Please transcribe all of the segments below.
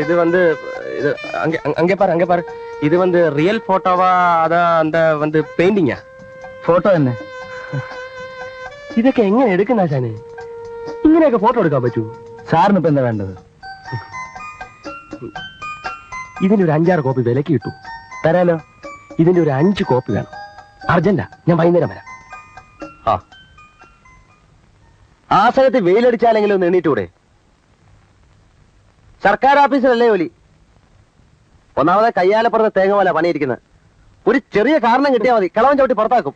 இது வந்து இது அங்கே அங்கே பாரு இது வந்து ரியல் போட்டோவா அதான் அந்த வந்து പെയിന്റിങ്ങാ ഫോട്ടോ തന്നെ. ഇതൊക്കെ എങ്ങനെ എടുക്കുന്ന ആശാനെ? ഇങ്ങനെയൊക്കെ ഫോട്ടോ എടുക്കാൻ പറ്റൂ? സാറിന് ഇപ്പൊ എന്താ വേണ്ടത്? ഇതിന്റെ ഒരു 5-6 കോപ്പി വിലക്ക് കിട്ടൂ. തരാലോ. ഇതിന്റെ ഒരു 5 കോപ്പി വേണം. അർജന്റാ, ഞാൻ വൈകുന്നേരം വരാം. ആ സ്ഥലത്ത് വെയിലടിച്ചാലെങ്കിലും ഒന്ന് എണ്ണീറ്റൂടെ? സർക്കാർ ഓഫീസിലല്ലേ ജോലി? ഒന്നാമതെ കയ്യാലപ്പുറത്ത് തേങ്ങ പോലെ പണിയിരിക്കുന്നത്. ഒരു ചെറിയ കാരണം കിട്ടിയാൽ മതി, കളവൻ ചവിട്ടി പുറത്താക്കും.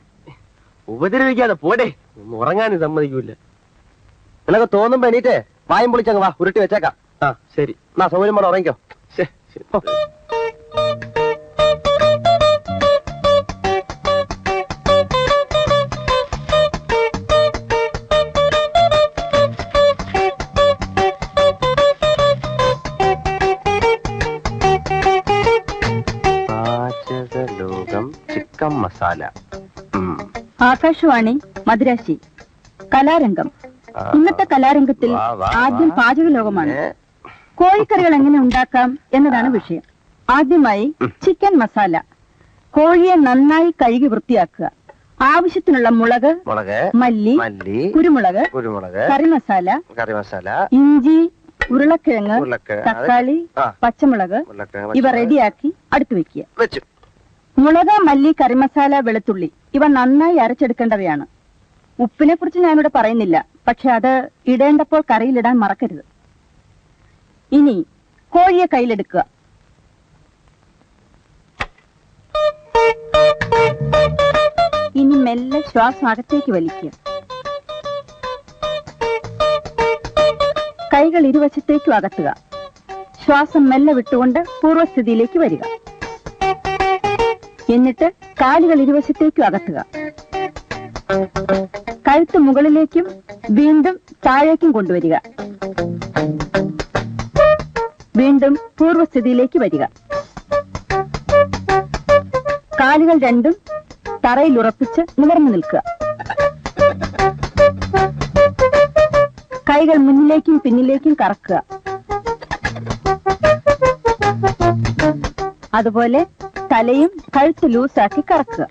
ഉപദ്രവിക്കാതെ പോടെ, ഒന്നും ഉറങ്ങാനും സമ്മതിക്കൂല. നിനക്ക് തോന്നുമ്പോ എണീറ്റ് വായും പൊളിച്ചങ്ങ് വാ, ഉരുട്ടി വെച്ചേക്കാം. ശരി, എന്നാ സൗകര്യം പോലെ ഉറങ്ങിക്കോ. ചിക്കൻ മസാല. ആകാശവാണി മദ്രാശി. കലാരംഗം. ഇന്നത്തെ കലാരംഗത്തിൽ ആദ്യം പാചക ലോകമാണ്. കോഴിക്കറികൾ എങ്ങനെ ഉണ്ടാക്കാം എന്നതാണ് വിഷയം. ആദ്യമായി ചിക്കൻ മസാല. കോഴിയെ നന്നായി കഴുകി വൃത്തിയാക്കുക. ആവശ്യത്തിനുള്ള മുളക്, മല്ലി, കുരുമുളക്, കറിമസാല, ഇഞ്ചി, ഉരുളക്കിഴങ്ങ്, തക്കാളി, പച്ചമുളക് ഇവ റെഡിയാക്കി അടുത്ത് വെക്കുക. മുളക്, മല്ലി, കറിമസാല, വെളുത്തുള്ളി ഇവ നന്നായി അരച്ചെടുക്കേണ്ടവയാണ്. ഉപ്പിനെ കുറിച്ച് ഞാനിവിടെ പറയുന്നില്ല, പക്ഷെ അത് ഇടേണ്ടപ്പോൾ കറിയിലിടാൻ മറക്കരുത്. ഇനി കോഴിയെ കയ്യിലെടുക്കുക. ഇനി മെല്ലെ ശ്വാസം അകത്തേക്ക് വലിക്കുക. കൈകൾ ഇരുവശത്തേക്കും അകത്തുക. ശ്വാസം മെല്ലെ വിട്ടുകൊണ്ട് പൂർവ്വസ്ഥിതിയിലേക്ക് വരിക. എന്നിട്ട് കാലുകൾ ഇരുവശത്തേക്കും അകത്തുക. കഴുത്ത് മുകളിലേക്കും വീണ്ടും താഴേക്കും കൊണ്ടുവരിക. വീണ്ടും പൂർവ്വസ്ഥിതിയിലേക്ക് വരിക. കാലുകൾ രണ്ടും തറയിൽ ഉറപ്പിച്ച് നിവർന്നു നിൽക്കുക. കൈകൾ മുന്നിലേക്കും പിന്നിലേക്കും കറക്കുക. അതുപോലെ തലയും കഴുത്ത് ലൂസാക്കി കറക്കുക.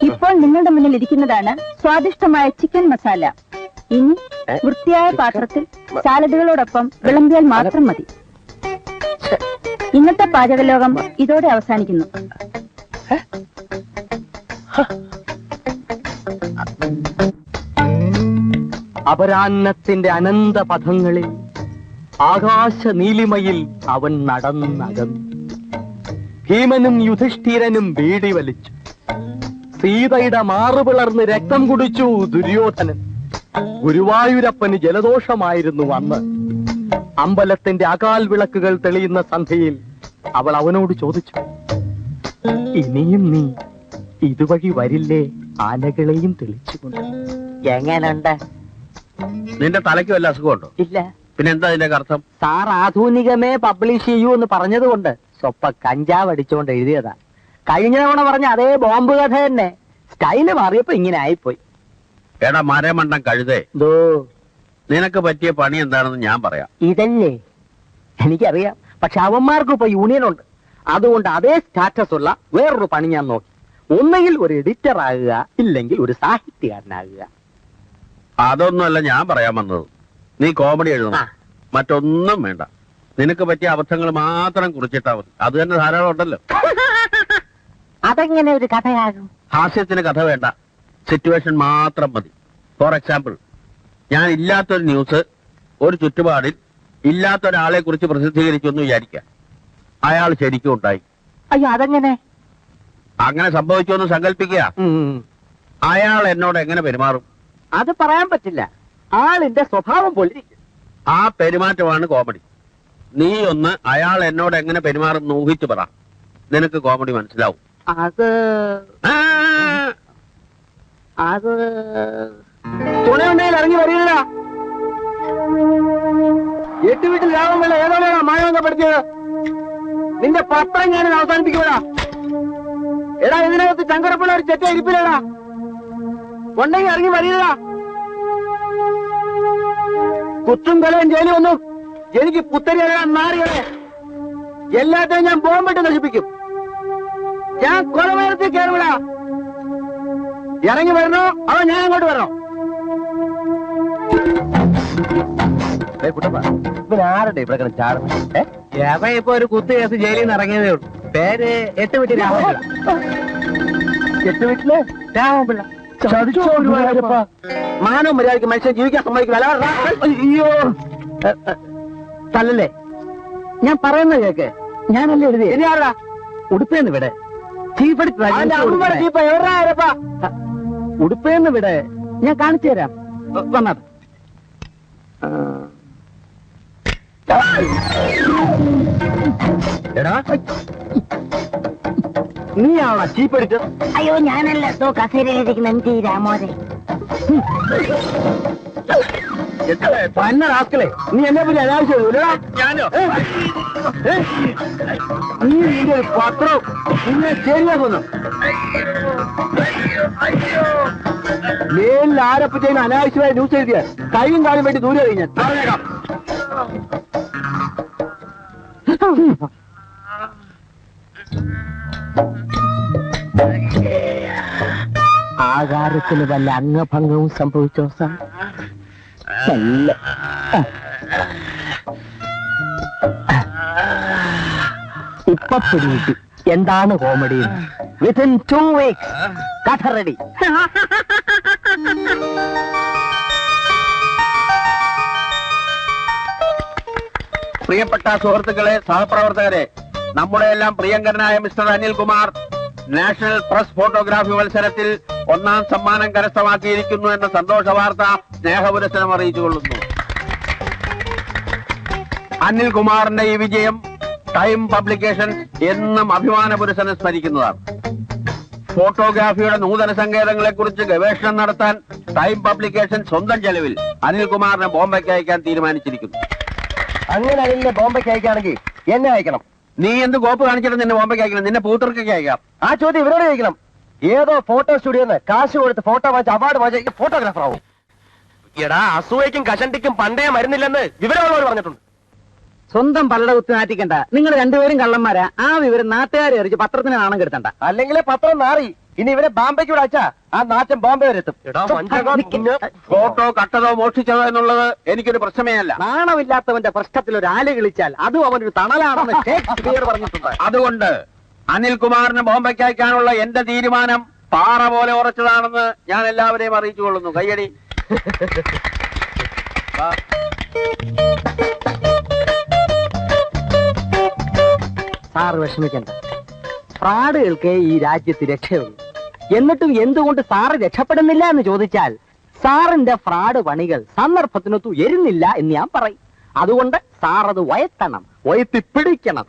ഇപ്പോൾ നിങ്ങളുടെ മുന്നിൽ ഇരിക്കുന്നതാണ് സ്വാദിഷ്ടമായ ചിക്കൻ മസാല. ഇനി വൃത്തിയായ പാത്രത്തിൽ സാലഡുകളോടൊപ്പം വിളമ്പിയാൽ മാത്രം മതി. ഇന്നത്തെ പാചകലോകം ഇതോടെ അവസാനിക്കുന്നു. അപരാഹ്നത്തിന്റെ അനന്ത പഥങ്ങളിൽ ആകാശ നീലിമയിൽ അവൻ നടന്നകന്നു. ഭീമനും യുധിഷ്ഠിരനും ബീഡി വലിച്ചു. സീതയുടെ മാറുപിളർന്ന് രക്തം കുടിച്ചു ദുര്യോധനൻ. ഗുരുവായൂരപ്പന് ജലദോഷമായിരുന്നു അന്ന്. അമ്പലത്തിന്റെ അകാൽ വിളക്കുകൾ തെളിയുന്ന സന്ധ്യയിൽ അവൾ അവനോട് ചോദിച്ചു, ഇനിയും നീ ഇതുവഴി വരില്ലേ ആനകളെയും തെളിച്ചുകൊണ്ട്? എങ്ങനുണ്ട്? നിന്റെ തലയ്ക്ക് വല്ല അസുഖമുണ്ടോ? ഇല്ല. പിന്നെന്താ ഇതിന്റെ അർത്ഥം? സാർ ആധുനികമേ പബ്ലിഷ് ചെയ്യൂ എന്ന് പറഞ്ഞതുകൊണ്ട് സ്വപ്പ കഞ്ചാവ് അടിച്ചുകൊണ്ട് എഴുതിയതാ. കഴിഞ്ഞ തവണ പറഞ്ഞ അതേ ബോംബ് കഥ തന്നെ, സ്റ്റൈല് മാറിയപ്പോ ഇങ്ങനെ ആയിപ്പോയി. എടാ മരമണ്ടം കഴുതേ, നിനക്ക് പറ്റിയ പണി എന്താണെന്ന് ഞാൻ പറയാം. ഇതല്ലേ എനിക്കറിയാം, പക്ഷെ അവന്മാർക്ക് ഇപ്പൊ യൂണിയൻ ഉണ്ട്. അതുകൊണ്ട് അതേ സ്റ്റാറ്റസ് ഉള്ള വേറൊരു പണി ഞാൻ നോക്കി. ഒന്നുകിൽ ഒരു എഡിറ്റർ ആകുക, ഇല്ലെങ്കിൽ ഒരു സാഹിത്യകാരനാകുക. അതൊന്നുമല്ല ഞാൻ പറയാൻ വന്നത്. നീ കോമഡി എഴുതണം, മറ്റൊന്നും വേണ്ട. നിനക്ക് പറ്റിയ അബദ്ധങ്ങൾ മാത്രം കുറിച്ചിട്ടാ മതി. അത് തന്നെ ധാരാളം ഉണ്ടല്ലോ. അതെങ്ങനെ ഒരു കഥയാകും? ഹാസ്യത്തിന് കഥ വേണ്ട, സിറ്റുവേഷൻ മാത്രം മതി. ഫോർ എക്സാമ്പിൾ, ഞാൻ ഇല്ലാത്തൊരു ന്യൂസ് ഒരു ചുറ്റുപാടിൽ ഇല്ലാത്തൊരാളെ കുറിച്ച് പ്രസിദ്ധീകരിച്ചു എന്ന് വിചാരിക്കാം. അയാൾ ശരിക്കും ഉണ്ടായി. അയ്യോ, അതെങ്ങനെ? അങ്ങനെ സംഭവിച്ചു എന്ന് സങ്കല്പിക്കുക. അയാൾ എന്നോട് എങ്ങനെ പെരുമാറും? അത് പറയാൻ പറ്റില്ല. ആളിന്റെ സ്വഭാവം പോലെ ആ പെരുമാറ്റമാണ് കോമഡി. നീ ഒന്ന് അയാൾ എന്നോട് എങ്ങനെ പെരുമാറും ഊഹിച്ചു പറ, നിനക്ക് കോമഡി മനസ്സിലാവും. അത് തുണയുണ്ടെങ്കിൽ ഇറങ്ങി വരില്ല. എട്ട് വീട്ടിൽ ലാഭം വേണ്ട ഏതോടെയാണ് മായവെന്നപ്പെടുത്തിയത്. നിന്റെ പത്രം ഞാൻ അവസാനിപ്പിക്കൂടാ. എടാ ഇതിനകത്ത് ചങ്കരപ്പുള്ള ഒരു ചെറ്റ ഇരിപ്പില്ലടാ, ഉണ്ടെങ്കിൽ ഇറങ്ങി വരികടാ. കുത്തും കൊലയും ജയിലും ഒന്നും എനിക്ക് പുത്തരികളെ നാറികളെ എല്ലാത്തെയും ഞാൻ ബോംബിട്ട് നശിപ്പിക്കും. ഞാൻ കൊലമരത്തിൽ കയറുവിടാ. ഇറങ്ങി വരണോ അവ ഞാൻ അങ്ങോട്ട് വരണോ? ആരുടെ ഇവിടെ ചാടുന്നത്? ഇപ്പൊ ഒരു കുത്ത് കേസ് ജയിലിൽ നിന്ന് ഇറങ്ങിയതേ ഉള്ളൂ. പേര് 8 വീട്ടിൽ രാമപിള്ള. 8 വീട്ടില് രാമപിള്ള. മാനവും മര്യാദയ്ക്ക് മനുഷ്യൻ ജീവിക്കാൻ സമ്മതിക്കില്ല. അയ്യോ തല്ലല്ലേ, ഞാൻ പറയുന്നത് കേക്ക്. ഞാനല്ലേ എഴുതി. ഇനി ആരാ ഉടുപ്പേന്ന് വിടെ ഉടുപ്പേന്ന് വിടെ ഞാൻ കാണിച്ചു തരാം. വന്നത് എടാ നീയാണോ ചീപ്പ് എടുത്തത്? അയ്യോ ഞാനല്ല, കസേരയിലിരിക്കുന്ന എന്റെ രാമോദരൻ. പന്നറാക്കളെ, നീ എന്നെ പറ്റി അനാവശ്യം ഞാനോ? നീ നിന്റെ ഒരു പത്രം നിന്നെ ശരിയാക്കുന്നു. മേലിൽ ആരപ്പറ്റേന് അനാവശ്യമായ ന്യൂസ് എഴുതിയാൽ കൈയും കാലും വേണ്ടി ദൂരെ കഴിഞ്ഞാൽ പറഞ്ഞേക്കാം. ആകാരത്തിന് വല്ല അംഗഭംഗവും സംഭവിച്ചോ സാർ? ഇപ്പൊ പിടികിട്ടി എന്താണ് കോമഡി. വിത്തിൻ 2 weeks കഥ റെഡി. പ്രിയപ്പെട്ട സുഹൃത്തുക്കളെ, സഹപ്രവർത്തകരെ, നമ്മുടെ എല്ലാം പ്രിയങ്കരനായ mister Anilkumar national press photography മത്സരത്തിൽ 1ാം സമ്മാനം കരസ്ഥമാക്കിയിരിക്കുന്നു എന്ന സന്തോഷ വാർത്ത സ്നേഹപുരസ്സരം അറിയിച്ചുകൊള്ളുന്നു. അനിൽകുമാറിന്റെ ഈ വിജയം ടൈം പബ്ലിക്കേഷൻ എന്നും അഭിമാന പുരസ്സരം സ്മരിക്കുന്നതാണ്. ഫോട്ടോഗ്രാഫിയുടെ നൂതന സങ്കേതങ്ങളെക്കുറിച്ച് ഗവേഷണം നടത്താൻ ടൈം പബ്ലിക്കേഷൻ സ്വന്തം ചെലവിൽ അനിൽകുമാറിനെ ബോംബെക്ക് അയക്കാൻ തീരുമാനിച്ചിരിക്കുന്നു. അങ്ങനെ അനിലിനെ ബോംബെക്ക് അയക്കുകയാണെങ്കിൽ എന്നെ അയക്കണം. നീ എന്ത് കോപ്പ് കാണിച്ചിട്ട് നിന്നെ ബോംബെക്ക് അയക്കണം? നിന്നെ പൂത്തർക്കൊക്കെ അയക്കാം. ആ ചോദ്യം ഇവരോട് ചോദിക്കണം. ഏതോ ഫോട്ടോ സ്റ്റുഡിയോന്ന് കാശ് കൊടുത്ത് ഫോട്ടോ വാങ്ങിച്ച് അവാർഡ് വാങ്ങിച്ച ഫോട്ടോഗ്രാഫർ ആവും. എടാ അസൂയക്കും കഷണ്ടിക്കും പണ്ടേ മരുന്നില്ലെന്ന് വിവരമുള്ളവർ പറഞ്ഞിട്ടുണ്ട്. സ്വന്തം പല്ലട കുത്തി നാറ്റിക്കണ്ട. നിങ്ങൾ രണ്ടുപേരും കള്ളന്മാരാ. ആ വിവരം നാട്ടുകാരെ അറിയിച്ച് പത്രത്തിന് നാണം കെടുത്തണ്ട. അല്ലെങ്കിൽ പത്രം നാറി. ഇനി ഇവരെ ബോംബെക്ക് വിടാച്ച ആ നാറ്റം ബോംബെ വരെ എത്തും. ഫോട്ടോ കട്ടതോ മോഷ്ടിച്ചതോ എന്നുള്ളത് എനിക്കൊരു പ്രശ്നമേ അല്ല. നാണമില്ലാത്തവന്റെ പ്രശ്നത്തിൽ ഒരു ആല് കളിച്ചാൽ അതും അവനൊരു തണലാണെന്ന് ഷേക്സ്പിയർ പറഞ്ഞിട്ടുണ്ട്. അതുകൊണ്ട് അനിൽകുമാറിന് ബോംബെക്ക് അയക്കാനുള്ള എന്റെ തീരുമാനം പാറ പോലെ ഉറച്ചതാണെന്ന് ഞാൻ എല്ലാവരെയും അറിയിച്ചുകൊള്ളുന്നു. കയ്യടി. സാറ് വിഷമിക്കണ്ട. ഫ്രാഡുകൾക്ക് ഈ രാജ്യത്ത് രക്ഷയുള്ളൂ. എന്നിട്ടും എന്തുകൊണ്ട് സാറ് രക്ഷപ്പെടുന്നില്ല എന്ന് ചോദിച്ചാൽ സാറിന്റെ ഫ്രാഡ് പണികൾ സന്ദർഭത്തിനൊത്തു എരുന്നില്ല എന്ന് ഞാൻ പറയും. അതുകൊണ്ട് സാർ അത് വയത്തണം, വയത്തി പിടിക്കണം.